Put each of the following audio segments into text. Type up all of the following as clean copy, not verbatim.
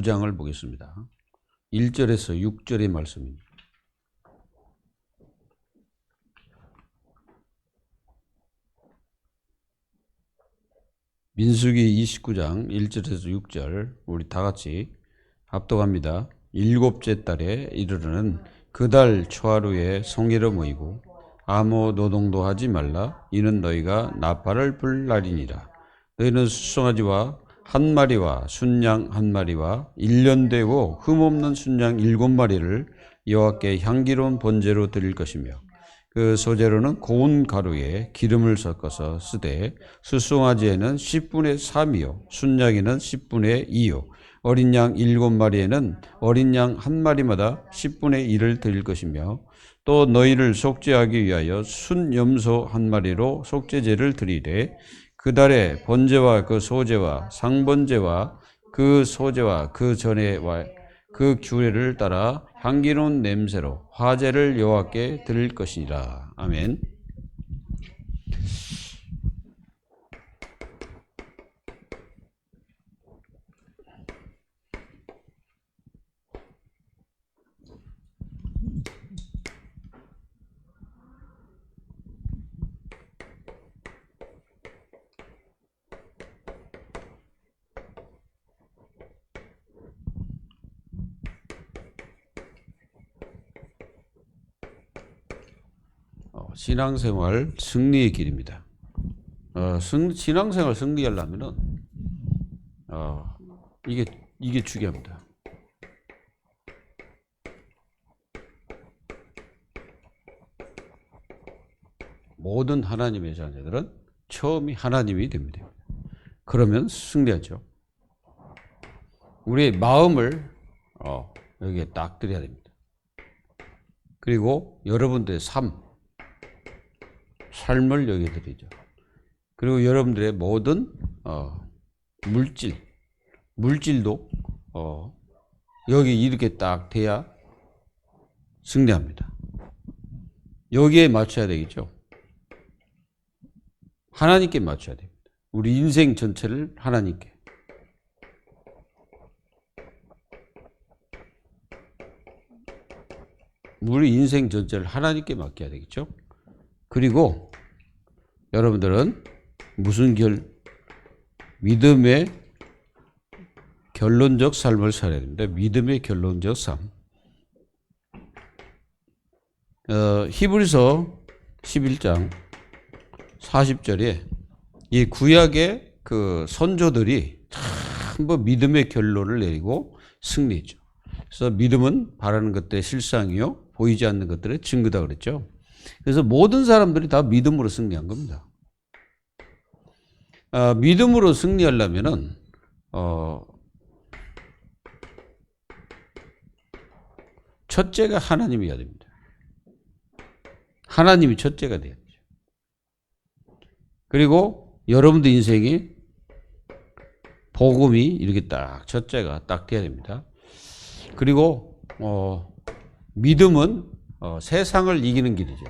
29장을 보겠습니다. 1절에서 6절의 말씀입니다. 민수기 29장 1절에서 6절 우리 다 같이 합독합니다. 일곱째 달에 이르르는 그 달 초하루에 성회로 모이고 아무 노동도 하지 말라. 이는 너희가 나팔을 불 날이니라. 너희는 수송아지와 한 마리와 순양 한 마리와 1년 되고 흠없는 순양 7마리를 여호와께 향기로운 번제로 드릴 것이며 그 소재로는 고운 가루에 기름을 섞어서 쓰되 수송아지에는 10분의 3이요 순양에는 10분의 2요 어린 양 7마리에는 어린 양 한 마리마다 10분의 1을 드릴 것이며 또 너희를 속죄하기 위하여 순염소 한 마리로 속죄제를 드리되 그 달에 번제와 그 소제와 상번제와 그 소제와 그 전에와 그 규례를 따라 향기로운 냄새로 화제를 여호와께 드릴 것이니라. 아멘. 신앙생활 승리의 길입니다. 신앙생활 승리하려면은 이게 중요합니다. 모든 하나님의 자녀들은 처음이 하나님이 됩니다. 그러면 승리하죠. 우리의 마음을 여기에 딱 드려야 됩니다. 그리고 여러분들의 삶을 여기에 드리죠. 그리고 여러분들의 모든 물질도 여기 이렇게 딱 돼야 승리합니다. 여기에 맞춰야 되겠죠. 하나님께 맞춰야 됩니다. 우리 인생 전체를 하나님께. 우리 인생 전체를 하나님께 맡겨야 되겠죠. 그리고 여러분들은 믿음의 결론적 삶을 살아야 됩니다. 믿음의 결론적 삶. 히브리서 11장 40절에 이 구약의 그 선조들이 전부 믿음의 결론을 내리고 승리했죠. 그래서 믿음은 바라는 것들의 실상이요 보이지 않는 것들의 증거다 그랬죠. 그래서 모든 사람들이 다 믿음으로 승리한 겁니다. 믿음으로 승리하려면은 첫째가 하나님이어야 됩니다. 하나님이 첫째가 돼야 되죠. 그리고 여러분들 인생이 복음이 이렇게 딱 첫째가 딱 돼야 됩니다. 그리고 믿음은 세상을 이기는 길이죠.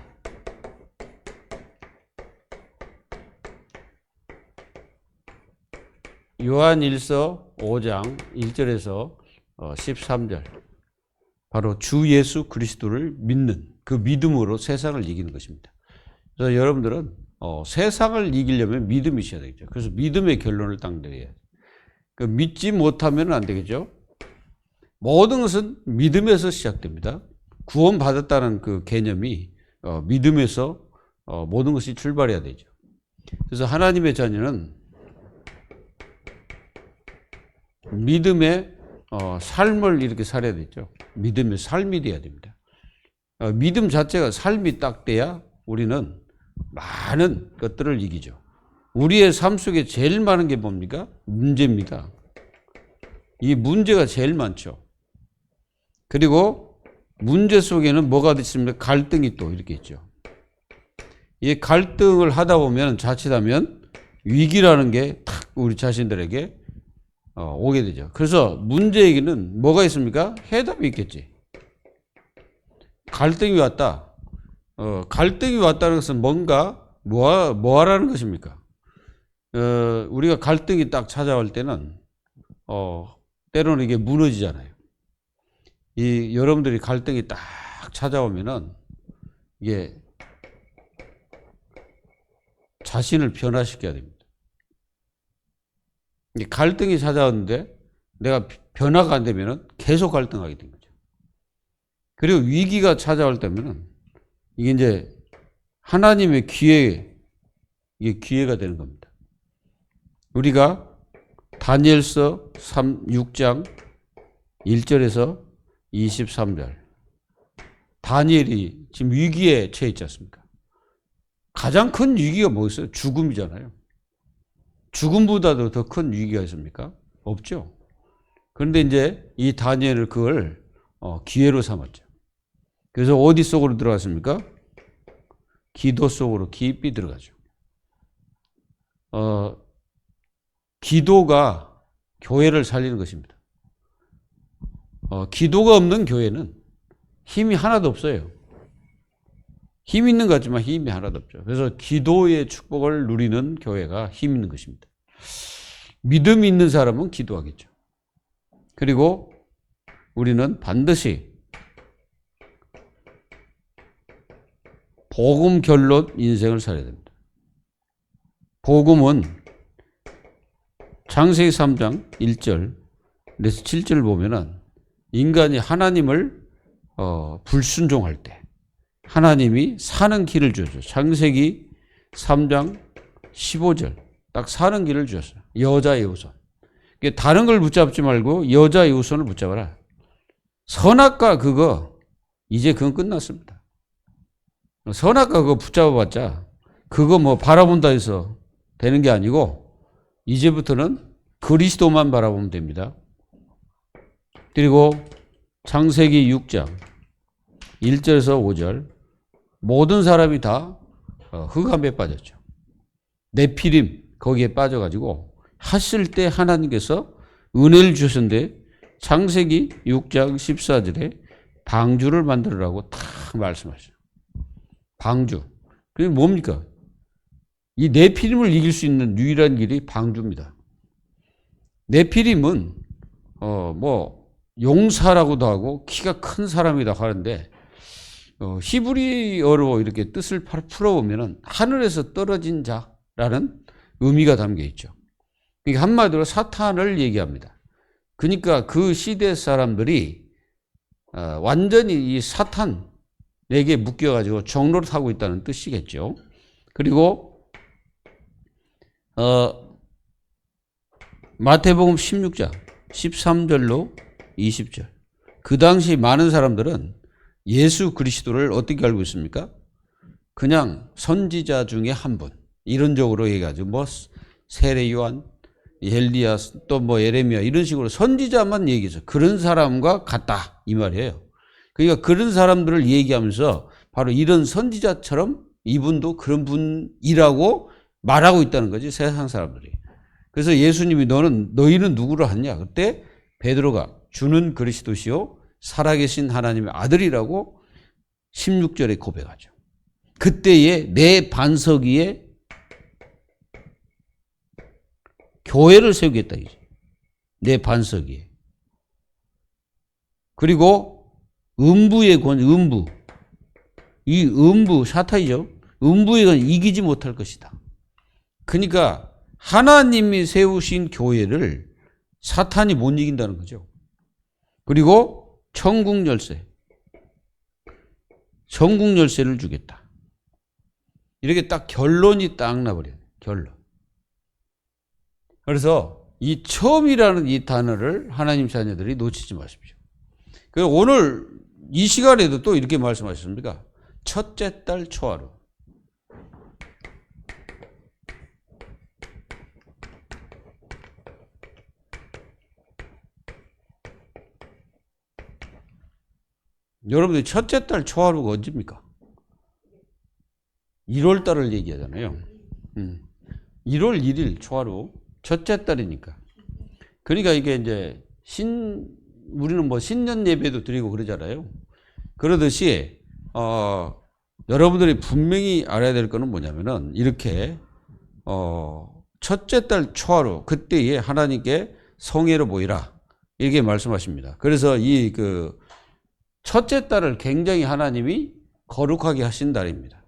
요한일서 5장 1절에서 13절 바로 주 예수 그리스도를 믿는 그 믿음으로 세상을 이기는 것입니다. 그래서 여러분들은 세상을 이기려면 믿음이 있어야 되겠죠. 그래서 믿음의 결론을 딱 내려야 돼요. 그 믿지 못하면 안 되겠죠. 모든 것은 믿음에서 시작됩니다. 구원받았다는 그 개념이 믿음에서 모든 것이 출발해야 되죠. 그래서 하나님의 자녀는 믿음의 삶을 이렇게 살아야 되죠. 믿음의 삶이 돼야 됩니다. 믿음 자체가 삶이 딱 돼야 우리는 많은 것들을 이기죠. 우리의 삶 속에 제일 많은 게 뭡니까? 문제입니다. 이 문제가 제일 많죠. 그리고 문제 속에는 뭐가 있습니까? 갈등이 또 이렇게 있죠. 이 갈등을 하다 보면 자칫하면 위기라는 게 탁 우리 자신들에게 오게 되죠. 그래서 문제에게는 뭐가 있습니까? 해답이 있겠지. 갈등이 왔다. 갈등이 왔다는 것은 뭔가 뭐 하라는 것입니까? 우리가 갈등이 딱 찾아올 때는 때로는 이게 무너지잖아요. 여러분들이 갈등이 딱 찾아오면은 이게 자신을 변화시켜야 됩니다. 갈등이 찾아왔는데 내가 변화가 안 되면은 계속 갈등하게 된 거죠. 그리고 위기가 찾아올 때면은 이게 이제 하나님의 이게 기회가 되는 겁니다. 우리가 다니엘서 6장 1절에서 23절. 다니엘이 지금 위기에 처해 있지 않습니까? 가장 큰 위기가 뭐였어요? 죽음이잖아요. 죽음보다도 더 큰 위기가 있습니까? 없죠. 그런데 이제 이 다니엘은 그걸 기회로 삼았죠. 그래서 어디 속으로 들어갔습니까? 기도 속으로 깊이 들어가죠. 기도가 교회를 살리는 것입니다. 기도가 없는 교회는 힘이 하나도 없어요. 힘 있는 것 같지만 힘이 하나도 없죠. 그래서 기도의 축복을 누리는 교회가 힘 있는 것입니다. 믿음이 있는 사람은 기도하겠죠. 그리고 우리는 반드시 복음 결론 인생을 살아야 됩니다. 복음은 창세기 3장 1절 내서 7절 보면은 인간이 하나님을 불순종할 때 하나님이 사는 길을 주셨어요. 창세기 3장 15절 딱 사는 길을 주셨어요. 여자의 우선. 다른 걸 붙잡지 말고 여자의 우선을 붙잡아라. 선악과 그거 이제 그건 끝났습니다. 선악과 그거 붙잡아봤자 그거 뭐 바라본다 해서 되는 게 아니고 이제부터는 그리스도만 바라보면 됩니다. 그리고 창세기 6장 1절에서 5절 모든 사람이 다 흑암에 빠졌죠. 네피림 거기에 빠져가지고 하실 때 하나님께서 은혜를 주셨는데 창세기 6장 14절에 방주를 만들으라고 딱 말씀하셔요. 방주. 그게 뭡니까? 이 네피림을 이길 수 있는 유일한 길이 방주입니다. 네피림은 용사라고도 하고 키가 큰 사람이라고 하는데 히브리어로 이렇게 뜻을 풀어보면 하늘에서 떨어진 자라는 의미가 담겨 있죠. 그러니까 한마디로 사탄을 얘기합니다. 그러니까 그 시대 사람들이 완전히 이 사탄에게 묶여가지고 정노릇하고 있다는 뜻이겠죠. 그리고 마태복음 16장 13절로 20절. 그 당시 많은 사람들은 예수 그리스도를 어떻게 알고 있습니까? 그냥 선지자 중에 한 분. 이론적으로 얘기하죠. 뭐 세례 요한, 엘리야, 또 뭐 예레미야 이런 식으로 선지자만 얘기해서 그런 사람과 같다 이 말이에요. 그러니까 그런 사람들을 얘기하면서 바로 이런 선지자처럼 이분도 그런 분이라고 말하고 있다는 거지 세상 사람들이. 그래서 예수님이 너희는 누구를 하냐? 그때 베드로가 주는 그리스도시요 살아계신 하나님의 아들이라고 16절에 고백하죠. 그때에 내 반석 위에 교회를 세우겠다 이제. 내 반석 위에. 그리고 음부의 음부. 이 음부 사탄이죠. 음부의 건 이기지 못할 것이다. 그러니까 하나님이 세우신 교회를 사탄이 못 이긴다는 거죠. 그리고 천국 열쇠. 천국 열쇠를 주겠다. 이렇게 딱 결론이 딱 나버려요. 결론. 그래서 이 처음이라는 이 단어를 하나님 자녀들이 놓치지 마십시오. 그래서 오늘 이 시간에도 또 이렇게 말씀하셨습니까? 첫째 달 초하루. 여러분들이 첫째 달 초하루가 언제입니까? 1월 달을 얘기하잖아요. 1월 1일 초하루. 첫째 달이니까. 그러니까 이게 이제 우리는 뭐 신년 예배도 드리고 그러잖아요. 그러듯이, 여러분들이 분명히 알아야 될 거는 뭐냐면은 이렇게, 첫째 달 초하루, 그때에 하나님께 성회로 모이라. 이렇게 말씀하십니다. 그래서 이 그 첫째 달을 굉장히 하나님이 거룩하게 하신 달입니다.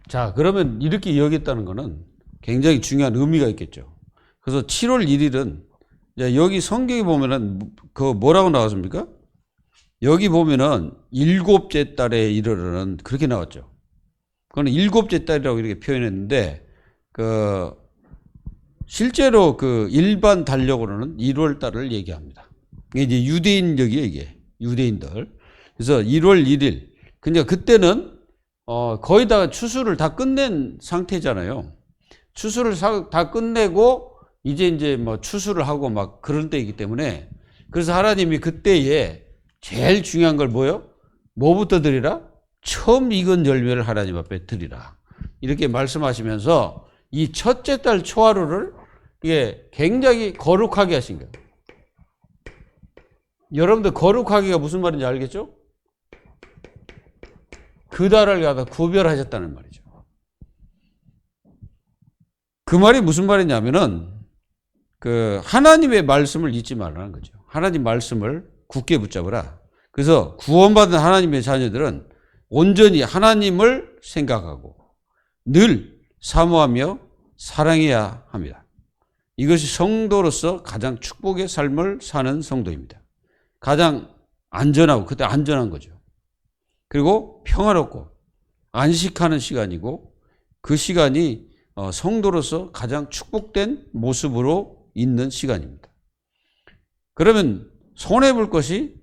자, 그러면 이렇게 여겼다는 것은 굉장히 중요한 의미가 있겠죠. 그래서 7월 1일은 여기 성경에 보면은 그 뭐라고 나왔습니까? 여기 보면은 일곱째 달에 이르르는 그렇게 나왔죠. 그건 일곱째 달이라고 이렇게 표현했는데 그 실제로 그 일반 달력으로는 1월 달을 얘기합니다. 이게 이제 유대인적이에요, 이게. 유대인들. 그래서 1월 1일. 근데 그때는 거의 다 추수를 다 끝낸 상태잖아요. 추수를 다 끝내고 이제 뭐 추수를 하고 막 그런 때이기 때문에 그래서 하나님이 그때에 제일 중요한 걸 뭐요? 뭐부터 드리라? 처음 익은 열매를 하나님 앞에 드리라. 이렇게 말씀하시면서 이 첫째 달 초하루를 이게 굉장히 거룩하게 하신 거예요. 여러분들 거룩하기가 무슨 말인지 알겠죠? 그 달을 갖다 구별하셨다는 말이죠. 그 말이 무슨 말이냐면은 그 하나님의 말씀을 잊지 말라는 거죠. 하나님 말씀을 굳게 붙잡으라. 그래서 구원받은 하나님의 자녀들은 온전히 하나님을 생각하고 늘 사모하며 사랑해야 합니다. 이것이 성도로서 가장 축복의 삶을 사는 성도입니다. 가장 안전하고 그때 안전한 거죠. 그리고 평화롭고 안식하는 시간이고 그 시간이 성도로서 가장 축복된 모습으로 있는 시간입니다. 그러면 손해볼 것이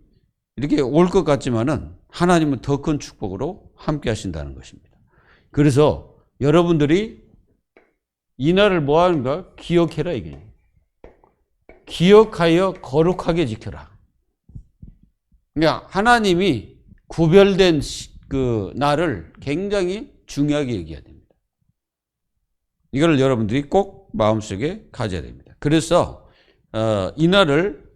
이렇게 올 것 같지만은 하나님은 더 큰 축복으로 함께 하신다는 것입니다. 그래서 여러분들이 이 날을 뭐 하는가? 기억해라 이게. 기억하여 거룩하게 지켜라. 그러니까 하나님이 구별된 그 날을 굉장히 중요하게 얘기해야 됩니다. 이걸 여러분들이 꼭 마음속에 가져야 됩니다. 그래서 이 날을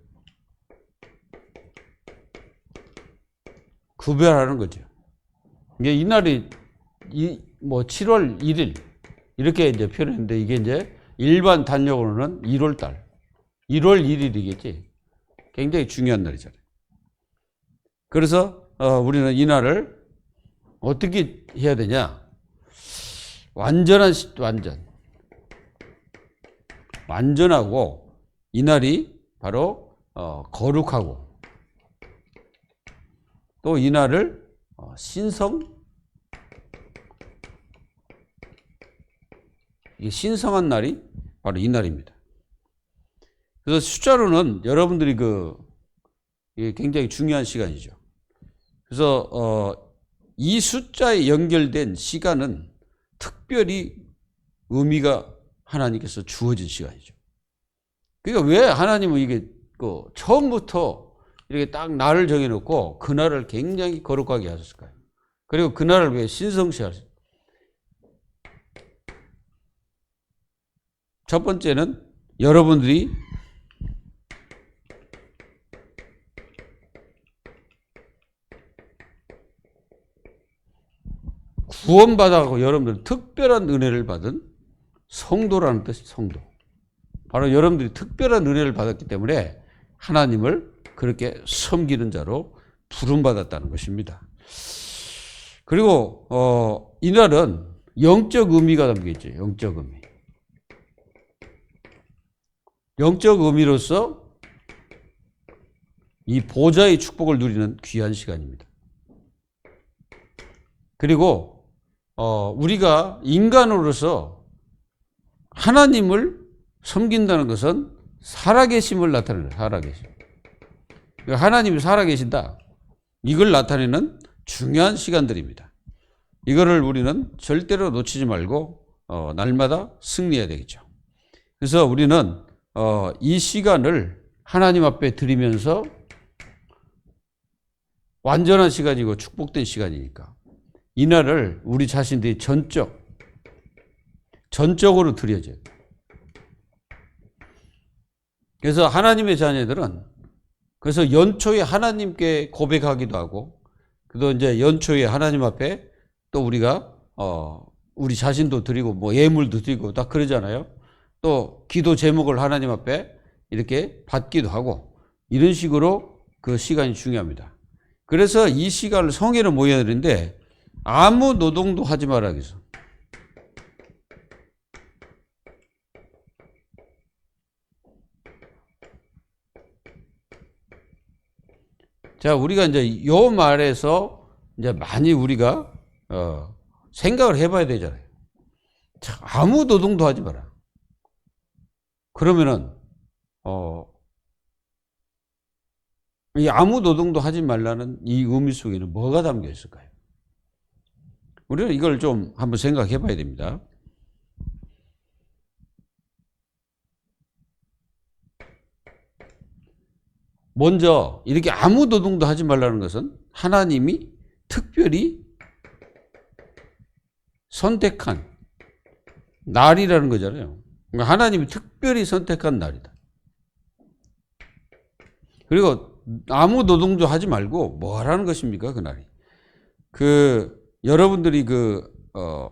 구별하는 거죠. 이게 이 날이 뭐 7월 1일 이렇게 이제 표현했는데 이게 이제 일반 단력으로는 1월 달, 1월 1일이겠지. 굉장히 중요한 날이잖아요. 그래서 우리는 이 날을 어떻게 해야 되냐? 완전하고 이 날이 바로 거룩하고 또 이 날을 신성한 날이 바로 이 날입니다. 그래서 숫자로는 여러분들이 이게 굉장히 중요한 시간이죠. 그래서 이 숫자에 연결된 시간은 특별히 의미가 하나님께서 주어진 시간이죠. 그러니까 왜 하나님은 이게 처음부터 이렇게 딱 날을 정해놓고 그날을 굉장히 거룩하게 하셨을까요? 그리고 그날을 왜 신성시 하셨을까요? 첫 번째는 여러분들이 구원받아가고 여러분들 특별한 은혜를 받은 성도라는 뜻이 성도. 바로 여러분들이 특별한 은혜를 받았기 때문에 하나님을 그렇게 섬기는 자로 부름받았다는 것입니다. 그리고 이날은 영적 의미가 담겨있죠. 영적 의미. 영적 의미로서 이 보좌의 축복을 누리는 귀한 시간입니다. 그리고 우리가 인간으로서 하나님을 섬긴다는 것은 살아계심을 나타내는 거예요. 살아계심. 하나님이 살아계신다. 이걸 나타내는 중요한 시간들입니다. 이거를 우리는 절대로 놓치지 말고 날마다 승리해야 되겠죠. 그래서 우리는 이 시간을 하나님 앞에 드리면서 완전한 시간이고 축복된 시간이니까 이 날을 우리 자신들이 전적으로 드려줘야 돼요. 그래서 하나님의 자녀들은 그래서 연초에 하나님께 고백하기도 하고 또 이제 연초에 하나님 앞에 또 우리가 우리 자신도 드리고 뭐 예물도 드리고 딱 그러잖아요. 또 기도 제목을 하나님 앞에 이렇게 받기도 하고 이런 식으로 그 시간이 중요합니다. 그래서 이 시간을 성회로 모여야 되는데 아무 노동도 하지 말라 그래서. 자, 우리가 이제 요 말에서 이제 많이 우리가 생각을 해봐야 되잖아요. 자, 아무 노동도 하지 마라. 그러면은 이 아무 노동도 하지 말라는 이 의미 속에는 뭐가 담겨 있을까요? 우리는 이걸 좀 한번 생각해 봐야 됩니다. 먼저 이렇게 아무 노동도 하지 말라는 것은 하나님이 특별히 선택한 날이라는 거잖아요. 그러니까 하나님이 특별히 선택한 날이다. 그리고 아무 노동도 하지 말고 뭐 하라는 것입니까? 그날이. 여러분들이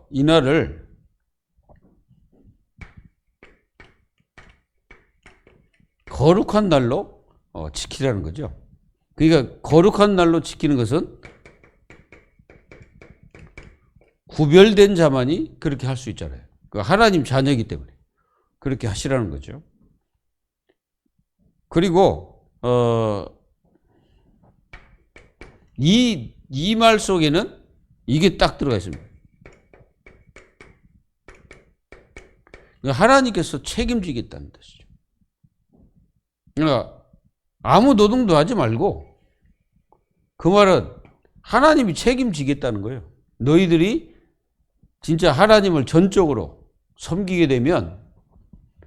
이 날을 거룩한 날로 지키라는 거죠. 그러니까 거룩한 날로 지키는 것은 구별된 자만이 그렇게 할 수 있잖아요. 하나님 자녀이기 때문에 그렇게 하시라는 거죠. 그리고 이 말 속에는 이게 딱 들어가 있습니다. 하나님께서 책임지겠다는 뜻이죠. 그러니까 아무 노동도 하지 말고 그 말은 하나님이 책임지겠다는 거예요. 너희들이 진짜 하나님을 전적으로 섬기게 되면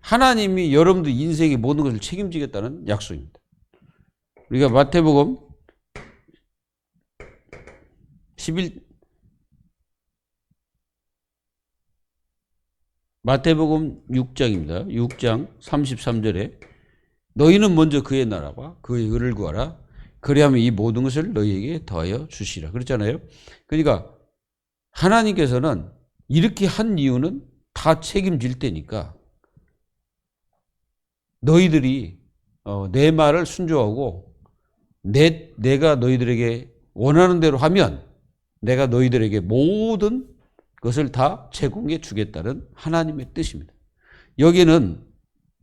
하나님이 여러분들 인생의 모든 것을 책임지겠다는 약속입니다. 우리가 마태복음 6장입니다. 6장 33절에 너희는 먼저 그의 나라와 그의 의를 구하라. 그리하면 이 모든 것을 너희에게 더하여 주시라. 그렇잖아요. 그러니까 하나님께서는 이렇게 한 이유는 다 책임질 테니까 너희들이 내 말을 순종하고 내가 너희들에게 원하는 대로 하면 내가 너희들에게 모든 것을 다 제공해 주겠다는 하나님의 뜻입니다. 여기는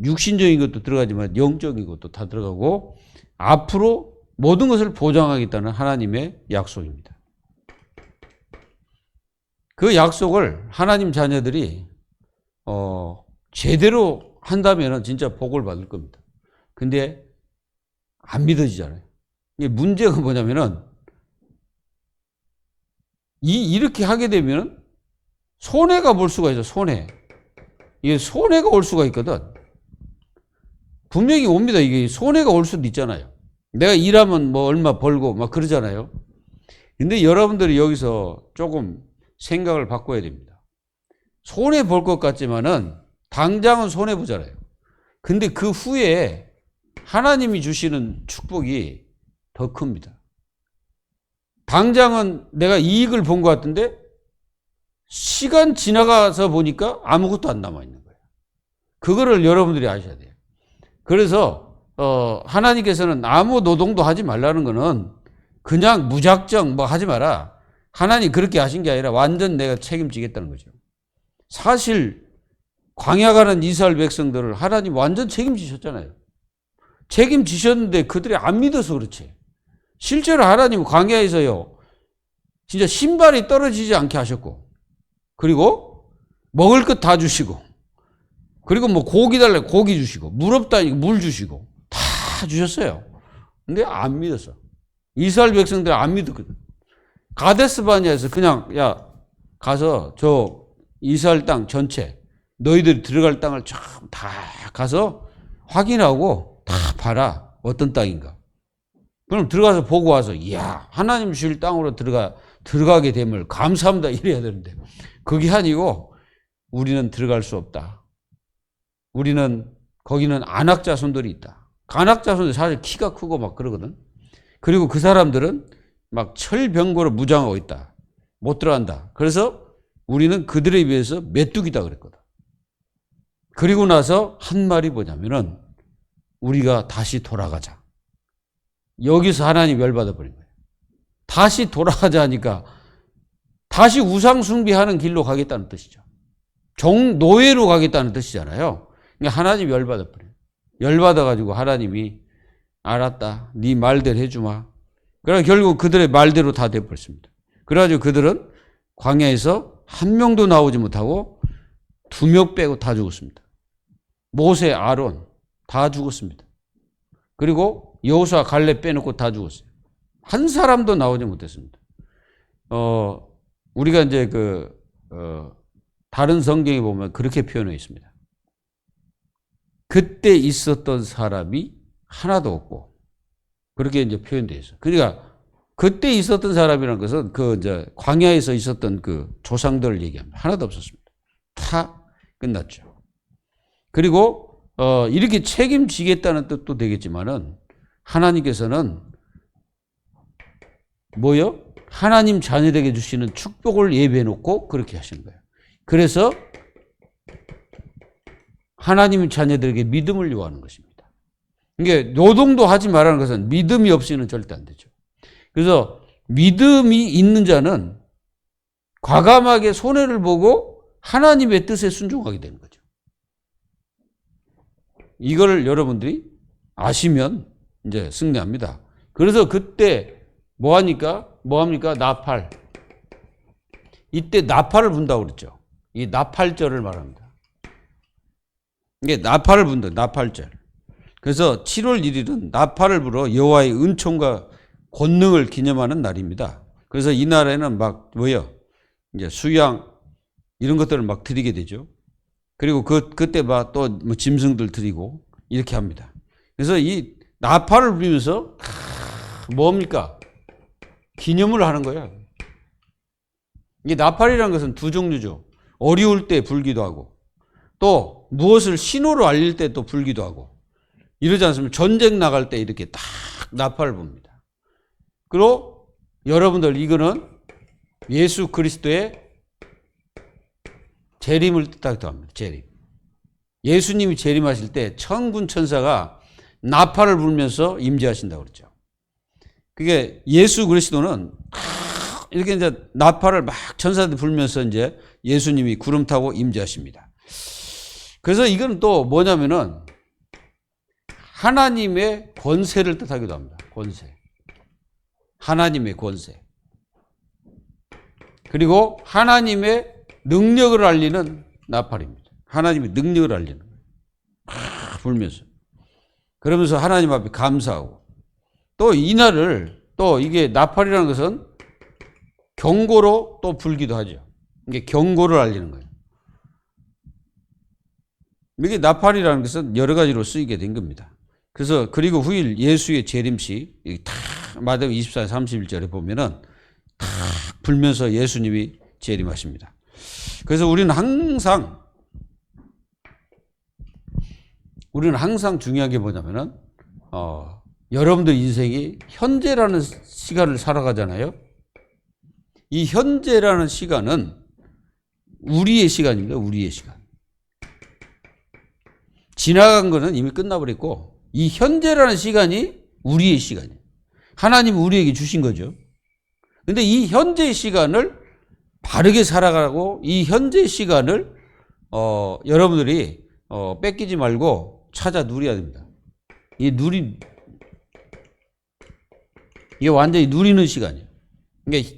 육신적인 것도 들어가지만 영적인 것도 다 들어가고 앞으로 모든 것을 보장하겠다는 하나님의 약속입니다. 그 약속을 하나님 자녀들이 제대로 한다면 진짜 복을 받을 겁니다. 근데 안 믿어지잖아요. 이게 문제가 뭐냐면은 이렇게 하게 되면 손해가 볼 수가 있어. 이게 손해가 올 수가 있거든. 분명히 옵니다. 이게 손해가 올 수도 있잖아요. 내가 일하면 뭐 얼마 벌고 막 그러잖아요. 근데 여러분들이 여기서 조금 생각을 바꿔야 됩니다. 손해 볼 것 같지만은 당장은 손해 보잖아요. 근데 그 후에 하나님이 주시는 축복이 더 큽니다. 당장은 내가 이익을 본 것 같은데 시간 지나가서 보니까 아무것도 안 남아있는 거예요. 그거를 여러분들이 아셔야 돼요. 그래서 하나님께서는 아무 노동도 하지 말라는 거는 그냥 무작정 뭐 하지 마라. 하나님 그렇게 하신 게 아니라 완전 내가 책임지겠다는 거죠. 사실 광야 가는 이스라엘 백성들을 하나님 완전 책임지셨잖아요. 책임지셨는데 그들이 안 믿어서 그렇지. 실제로 하나님은 광야에서요 진짜 신발이 떨어지지 않게 하셨고 그리고 먹을 것 다 주시고 그리고 뭐 고기 달래 고기 주시고 물 없다니까 물 주시고 다 주셨어요. 근데 안 믿었어. 이스라엘 백성들 안 믿었거든. 가데스 바네아에서 그냥 야 가서 저 이스라엘 땅 전체 너희들이 들어갈 땅을 다 가서 확인하고 다 봐라. 어떤 땅인가. 그럼 들어가서 보고 와서 이야 하나님 주실 땅으로 들어가게 됨을 감사합니다 이래야 되는데 그게 아니고 우리는 들어갈 수 없다. 거기는 안악 자손들이 있다. 안악 자손들 사실 키가 크고 막 그러거든. 그리고 그 사람들은 막 철병거로 무장하고 있다. 못 들어간다. 그래서 우리는 그들에 비해서 메뚜기다 그랬거든. 그리고 나서 한 말이 뭐냐면은 우리가 다시 돌아가자. 여기서 하나님 열받아 버린 거예요. 다시 돌아가자 하니까 다시 우상 숭배하는 길로 가겠다는 뜻이죠. 노예로 가겠다는 뜻이잖아요. 그러니까 하나님 열받아 버려요. 열받아 가지고 하나님이 알았다. 네 말대로 해주마. 그래 결국 그들의 말대로 다 돼버렸습니다. 그래가지고 그들은 광야에서 한 명도 나오지 못하고 2명 빼고 다 죽었습니다. 모세, 아론 다 죽었습니다. 그리고 여호수아, 갈렙 빼놓고 다 죽었어요. 한 사람도 나오지 못했습니다. 우리가 이제 다른 성경에 보면 그렇게 표현되어 있습니다. 그때 있었던 사람이 하나도 없고 그렇게 이제 표현되어 있어요. 그러니까 그때 있었던 사람이라는 것은 이제 광야에서 있었던 그 조상들을 얘기합니다. 하나도 없었습니다. 다 끝났죠. 그리고 이렇게 책임지겠다는 뜻도 되겠지만은 하나님께서는 뭐요? 하나님 자녀에게 주시는 축복을 예배해 놓고 그렇게 하시는 거예요. 그래서 하나님 자녀들에게 믿음을 요하는 것입니다. 이게 노동도 하지 말라는 것은 믿음이 없이는 절대 안 되죠. 그래서 믿음이 있는 자는 과감하게 손해를 보고 하나님의 뜻에 순종하게 되는 거죠. 이걸 여러분들이 아시면 이제 승리합니다. 그래서 그때 뭐 합니까? 나팔. 이때 나팔을 분다고 그랬죠. 이 나팔절을 말합니다. 이게 나팔을 분다. 나팔절. 그래서 7월 1일은 나팔을 불어 여호와의 은총과 권능을 기념하는 날입니다. 그래서 이 날에는 이제 수양 이런 것들을 막 드리게 되죠. 그리고 그때 또 뭐 짐승들 드리고 이렇게 합니다. 그래서 이 나팔을 불면서 뭡니까? 기념을 하는 거예요. 이 나팔이라는 것은 두 종류죠. 어려울 때 불기도 하고 또 무엇을 신호로 알릴 때 또 불기도 하고 이러지 않습니까? 전쟁 나갈 때 이렇게 딱 나팔을 붑니다. 그리고 여러분들 이거는 예수 그리스도의 재림을 뜻하기도 합니다. 재림. 예수님이 재림하실 때 천군 천사가 나팔을 불면서 임재하신다고 그랬죠. 그게 예수 그리스도는 이렇게 이제 나팔을 막 천사들 불면서 이제 예수님이 구름 타고 임재하십니다. 그래서 이건 또 뭐냐면은 하나님의 권세를 뜻하기도 합니다. 권세. 하나님의 권세. 그리고 하나님의 능력을 알리는 나팔입니다. 하나님의 능력을 알리는 거예요. 불면서. 그러면서 하나님 앞에 감사하고 또 이날을 또 이게 나팔이라는 것은 경고로 또 불기도 하죠. 이게 경고를 알리는 거예요. 이게 나팔이라는 것은 여러 가지로 쓰이게 된 겁니다. 그래서 그리고 후일 예수의 재림시 마태복음 24장 31절에 보면은 탁 불면서 예수님이 재림하십니다. 그래서 우리는 항상 중요한 게 뭐냐면은 여러분들 인생이 현재라는 시간을 살아가잖아요. 이 현재라는 시간은 우리의 시간입니다. 우리의 시간. 지나간 거는 이미 끝나버렸고 이 현재라는 시간이 우리의 시간이에요. 하나님은 우리에게 주신 거죠. 그런데 이 현재의 시간을 바르게 살아가고 이 현재의 시간을 여러분들이 뺏기지 말고 찾아 누려야 됩니다. 이게 완전히 누리는 시간이에요. 그러니까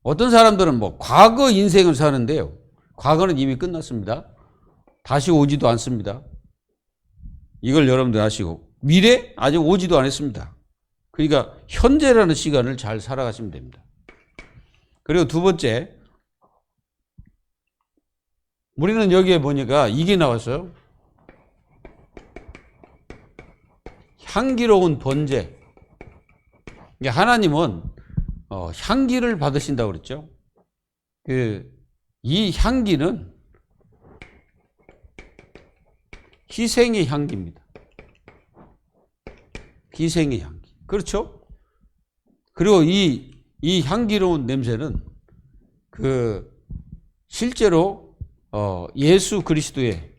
어떤 사람들은 과거 인생을 사는데요. 과거는 이미 끝났습니다. 다시 오지도 않습니다. 이걸 여러분들 아시고 미래 아직 오지도 않았습니다. 그러니까 현재라는 시간을 잘 살아가시면 됩니다. 그리고 두 번째, 우리는 여기에 보니까 이게 나왔어요. 향기로운 번제. 하나님은 향기를 받으신다고 그랬죠. 이 향기는 희생의 향기입니다. 희생의 향기. 그렇죠? 그리고 이 이 향기로운 냄새는 실제로 예수 그리스도의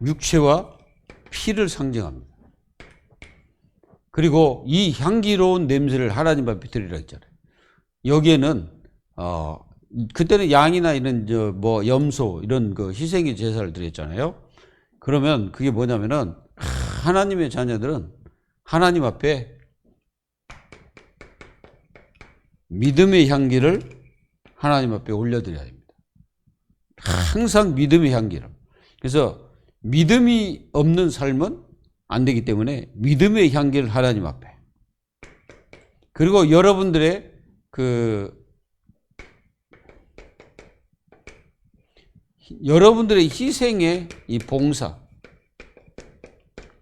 육체와 피를 상징합니다. 그리고 이 향기로운 냄새를 하나님 앞에 드리라 했잖아요. 여기에는 그때는 양이나 이런 염소 이런 희생의 제사를 드렸잖아요. 그러면 그게 뭐냐면은 하나님의 자녀들은 하나님 앞에 믿음의 향기를 하나님 앞에 올려드려야 됩니다. 항상 믿음의 향기를. 그래서 믿음이 없는 삶은 안 되기 때문에 믿음의 향기를 하나님 앞에. 그리고 여러분들의 여러분들의 희생의 이 봉사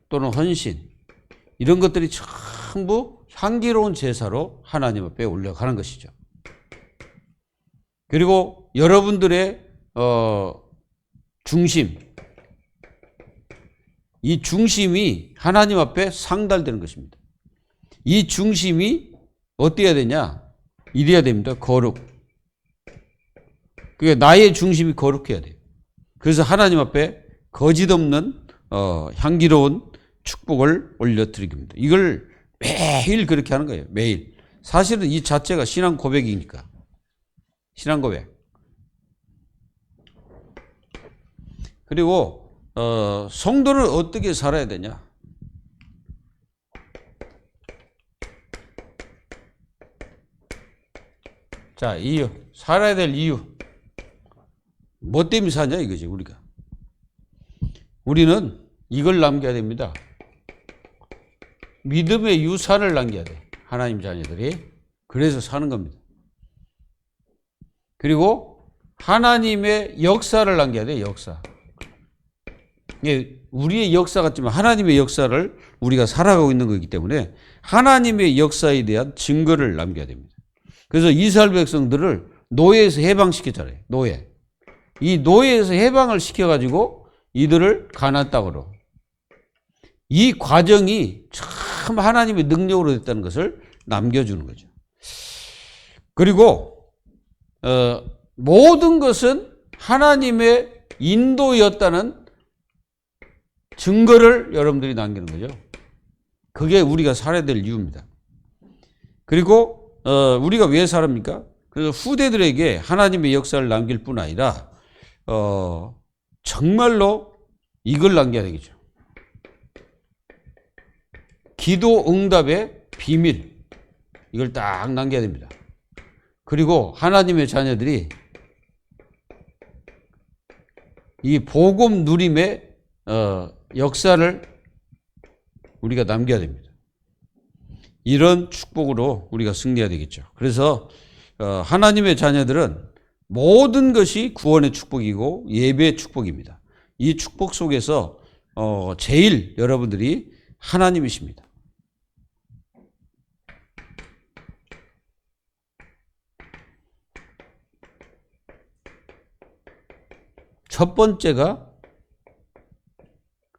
또는 헌신 이런 것들이 전부 향기로운 제사로 하나님 앞에 올려가는 것이죠. 그리고 여러분들의 중심, 이 중심이 하나님 앞에 상달되는 것입니다. 이 중심이 어떻게 해야 되냐? 이래야 됩니다. 거룩. 그게 나의 중심이 거룩해야 돼요. 그래서 하나님 앞에 거짓없는 향기로운 축복을 올려드립니다. 이걸 매일 그렇게 하는 거예요. 매일. 사실은 이 자체가 신앙 고백이니까. 신앙 고백. 그리고 성도는 어떻게 살아야 되냐? 자, 이유. 살아야 될 이유. 뭐 때문에 사냐 이거지, 우리가. 우리는 이걸 남겨야 됩니다. 믿음의 유산을 남겨야 돼. 하나님 자녀들이. 그래서 사는 겁니다. 그리고 하나님의 역사를 남겨야 돼, 역사. 우리의 역사 같지만 하나님의 역사를 우리가 살아가고 있는 거기 때문에 하나님의 역사에 대한 증거를 남겨야 됩니다. 그래서 이스라엘 백성들을 노예에서 해방시켰잖아요. 노예. 이 노예에서 해방을 시켜가지고 이들을 가나안 땅으로. 이 과정이 참 하나님의 능력으로 됐다는 것을 남겨주는 거죠. 그리고 모든 것은 하나님의 인도였다는 증거를 여러분들이 남기는 거죠. 그게 우리가 살아야 될 이유입니다. 그리고 우리가 왜 살합니까? 그래서 후대들에게 하나님의 역사를 남길 뿐 아니라 정말로 이걸 남겨야 되겠죠. 기도 응답의 비밀. 이걸 딱 남겨야 됩니다. 그리고 하나님의 자녀들이 이 복음 누림의 역사를 우리가 남겨야 됩니다. 이런 축복으로 우리가 승리해야 되겠죠. 그래서 하나님의 자녀들은 모든 것이 구원의 축복이고 예배의 축복입니다. 이 축복 속에서 제일 여러분들이 하나님이십니다. 첫 번째가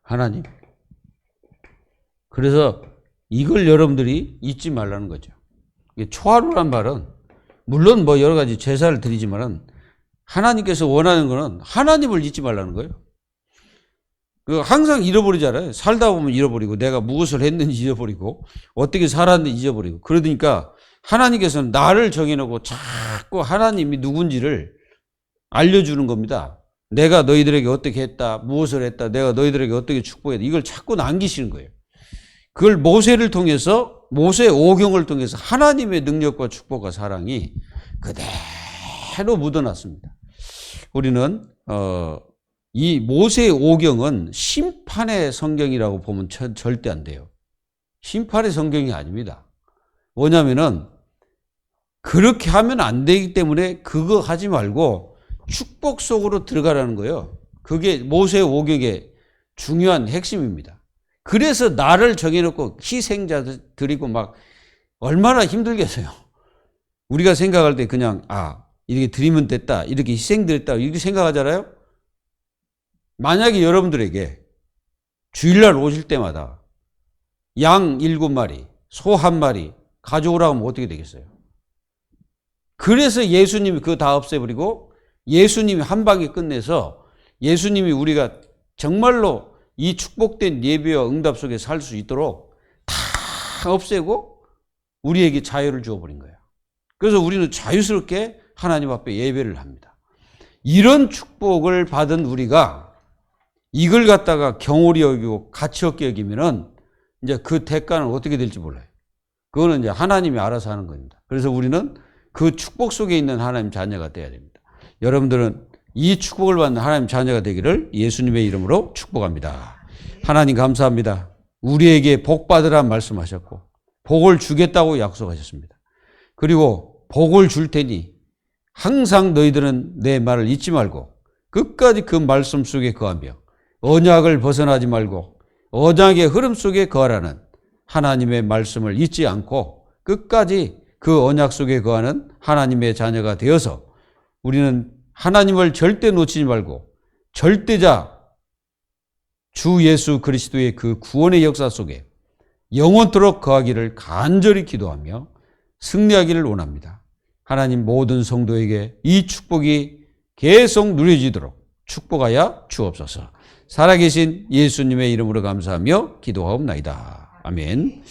하나님. 그래서 이걸 여러분들이 잊지 말라는 거죠. 초하루란 말은 물론 뭐 여러 가지 제사를 드리지만은 하나님께서 원하는 거는 하나님을 잊지 말라는 거예요. 항상 잃어버리잖아요. 살다 보면 잃어버리고 내가 무엇을 했는지 잃어버리고 어떻게 살았는지 잊어버리고. 그러니까 하나님께서는 나를 정해놓고 자꾸 하나님이 누군지를 알려주는 겁니다. 내가 너희들에게 어떻게 했다, 무엇을 했다, 내가 너희들에게 어떻게 축복했다, 이걸 자꾸 남기시는 거예요. 그걸 모세를 통해서, 모세 오경을 통해서 하나님의 능력과 축복과 사랑이 그대로 묻어났습니다. 우리는 이 모세 오경은 심판의 성경이라고 보면 절대 안 돼요. 심판의 성경이 아닙니다. 뭐냐면은 그렇게 하면 안 되기 때문에 그거 하지 말고 축복 속으로 들어가라는 거예요. 그게 모세 오경의 중요한 핵심입니다. 그래서 나를 정해놓고 희생자 드리고 막 얼마나 힘들겠어요. 우리가 생각할 때 그냥 이렇게 드리면 됐다, 이렇게 희생드렸다 이렇게 생각하잖아요. 만약에 여러분들에게 주일날 오실 때마다 양 7마리, 소 1마리 가져오라고 하면 어떻게 되겠어요? 그래서 예수님이 그거 다 없애버리고 예수님이 한 방에 끝내서 예수님이 우리가 정말로 이 축복된 예배와 응답 속에 살 수 있도록 다 없애고 우리에게 자유를 주어버린 거예요. 그래서 우리는 자유스럽게 하나님 앞에 예배를 합니다. 이런 축복을 받은 우리가 이걸 갖다가 경홀히 여기고 가치 없게 여기면은 이제 그 대가는 어떻게 될지 몰라요. 그거는 이제 하나님이 알아서 하는 겁니다. 그래서 우리는 그 축복 속에 있는 하나님 자녀가 돼야 됩니다. 여러분들은 이 축복을 받는 하나님 자녀가 되기를 예수님의 이름으로 축복합니다. 하나님 감사합니다. 우리에게 복 받으라 말씀하셨고 복을 주겠다고 약속하셨습니다. 그리고 복을 줄 테니 항상 너희들은 내 말을 잊지 말고 끝까지 그 말씀 속에 거하며 언약을 벗어나지 말고 언약의 흐름 속에 거하라는 하나님의 말씀을 잊지 않고 끝까지 그 언약 속에 거하는 하나님의 자녀가 되어서 우리는 하나님을 절대 놓치지 말고 절대자 주 예수 그리스도의 그 구원의 역사 속에 영원토록 거하기를 간절히 기도하며 승리하기를 원합니다. 하나님 모든 성도에게 이 축복이 계속 누려지도록 축복하여 주옵소서. 살아계신 예수님의 이름으로 감사하며 기도하옵나이다. 아멘.